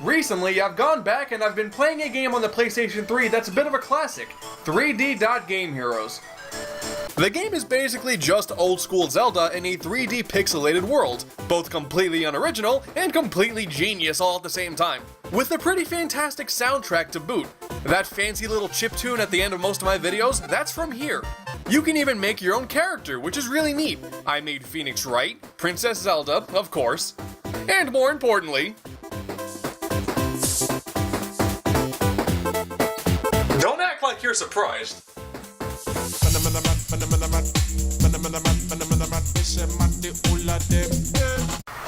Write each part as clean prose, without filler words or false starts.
Recently, I've gone back and I've been playing a game on the PlayStation 3 that's a bit of a classic, 3D Dot Game Heroes. The game is basically just old school Zelda in a 3D pixelated world, both completely unoriginal and completely genius all at the same time, with a pretty fantastic soundtrack to boot. That fancy little chiptune at the end of most of my videos, that's from here. You can even make your own character, which is really neat. I made Phoenix Wright, Princess Zelda, of course, and more importantly, don't act like you're surprised.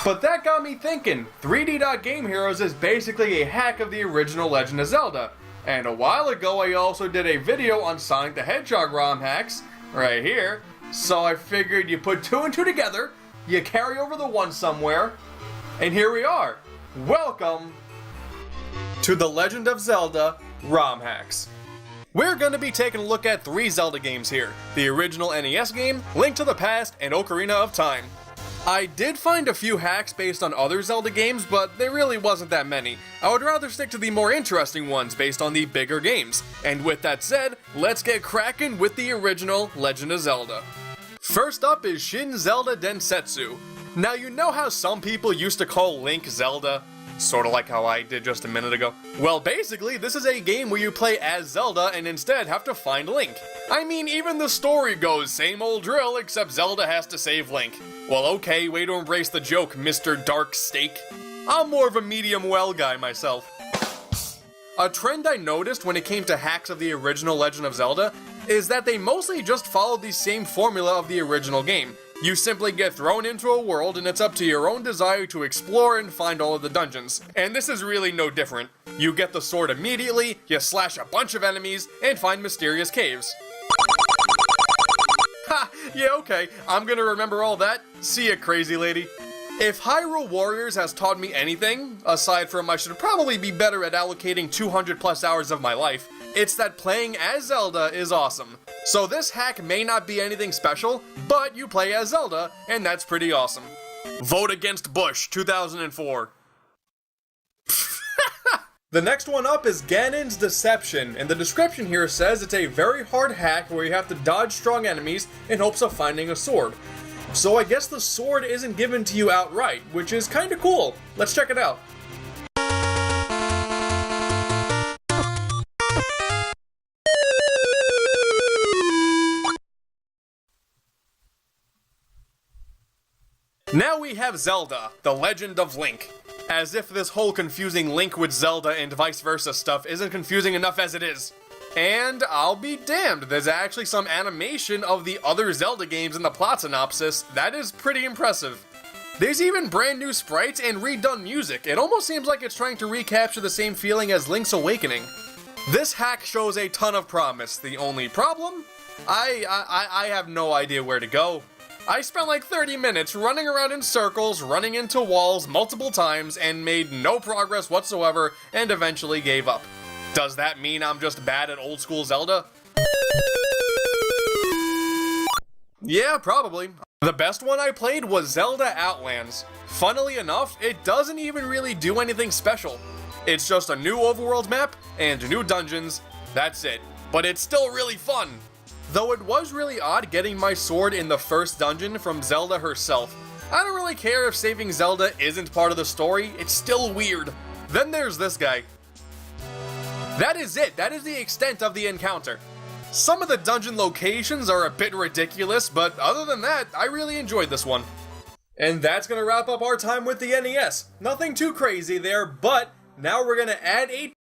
But that got me thinking, 3D Dot Game Heroes is basically a hack of the original Legend of Zelda. And a while ago I also did a video on Sonic the Hedgehog ROM hacks, right here. So I figured you put two and two together, you carry over the one somewhere, and here we are. Welcome to the Legend of Zelda ROM hacks. We're going to be taking a look at 3 Zelda games here. The original NES game, Link to the Past, and Ocarina of Time. I did find a few hacks based on other Zelda games, but there really wasn't that many. I would rather stick to the more interesting ones based on the bigger games. And with that said, let's get cracking with the original Legend of Zelda. First up is Shin Zelda Densetsu. Now you know how some people used to call Link Zelda? Sort of like how I did just a minute ago. Well, basically, this is a game where you play as Zelda and instead have to find Link. I mean, even the story goes same old drill, except Zelda has to save Link. Well, okay, way to embrace the joke, Mr. Dark Steak. I'm more of a medium well guy myself. A trend I noticed when it came to hacks of the original Legend of Zelda is that they mostly just followed the same formula of the original game. You simply get thrown into a world and it's up to your own desire to explore and find all of the dungeons. And this is really no different. You get the sword immediately, you slash a bunch of enemies, and find mysterious caves. Ha! Yeah, okay, I'm gonna remember all that. See ya, crazy lady. If Hyrule Warriors has taught me anything, aside from I should probably be better at allocating 200 plus hours of my life, it's that playing as Zelda is awesome. So this hack may not be anything special, but you play as Zelda, and that's pretty awesome. Vote against Bush, 2004. The next one up is Ganon's Deception, and the description here says it's a very hard hack where you have to dodge strong enemies in hopes of finding a sword. So I guess the sword isn't given to you outright, which is kinda cool. Let's check it out. Now we have Zelda, the Legend of Link. As if this whole confusing Link with Zelda and vice versa stuff isn't confusing enough as it is. And I'll be damned, there's actually some animation of the other Zelda games in the plot synopsis. That is pretty impressive. There's even brand new sprites and redone music. It almost seems like it's trying to recapture the same feeling as Link's Awakening. This hack shows a ton of promise. The only problem? I have no idea where to go. I spent like 30 minutes running around in circles, running into walls multiple times, and made no progress whatsoever, and eventually gave up. Does that mean I'm just bad at old school Zelda? Yeah, probably. The best one I played was Zelda Outlands. Funnily enough, it doesn't even really do anything special. It's just a new overworld map and new dungeons, that's it. But it's still really fun. Though it was really odd getting my sword in the first dungeon from Zelda herself. I don't really care if saving Zelda isn't part of the story, it's still weird. Then there's this guy. That is it, that is the extent of the encounter. Some of the dungeon locations are a bit ridiculous, but other than that, I really enjoyed this one. And that's gonna wrap up our time with the NES. Nothing too crazy there, but now we're gonna add a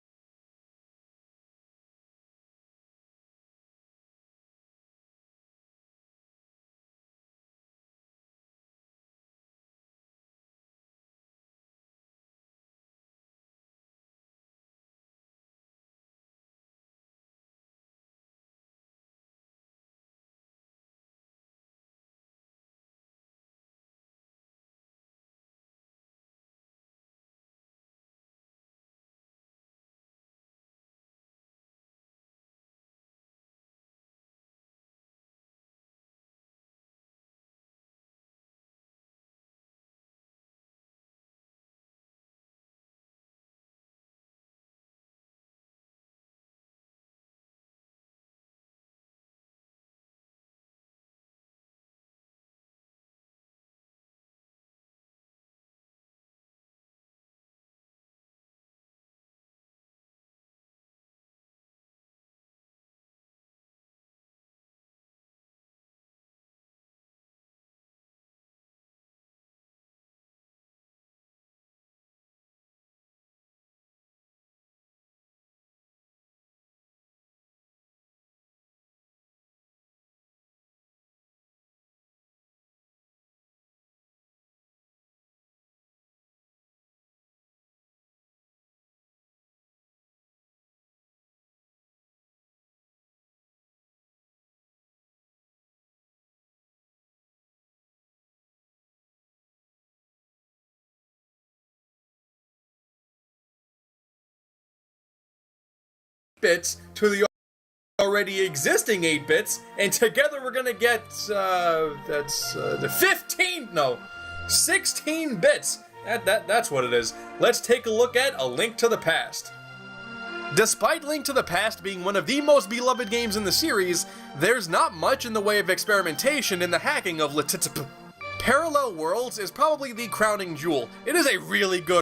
bits to the already existing 8 bits, and together we're gonna get, the 16 bits. That's what it is. Let's take a look at A Link to the Past. Despite Link to the Past being one of the most beloved games in the series, there's not much in the way of experimentation in the hacking of LTTP. Parallel Worlds is probably the crowning jewel. It is a really good